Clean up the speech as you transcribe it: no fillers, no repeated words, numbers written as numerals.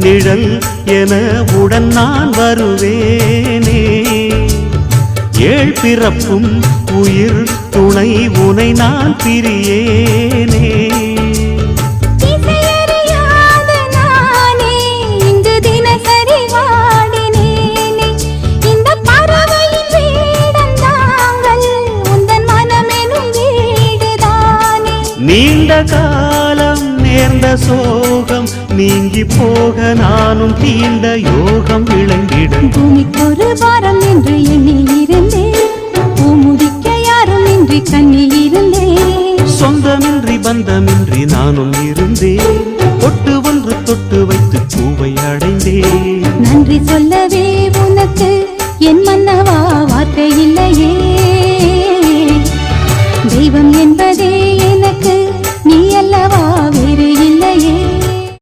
நிழல் என உடன் நான் வருவேனே. ஏழ் பிறப்பும் உயிர் துணை உனை நான் பிரியேனே. நீண்ட காலம் நேர்ந்த சோகம் நீங்கி போக நானும் தீண்ட யோகம் விளங்கிடும். பூமிக்கொரு வாரம் என்று எண்ணி இருந்தேன், பூமுடிக்க யாரும் இன்றி கண்ணி இருந்தேன். சொந்தமின்றி பந்தமின்றி நானும் இருந்தேன்.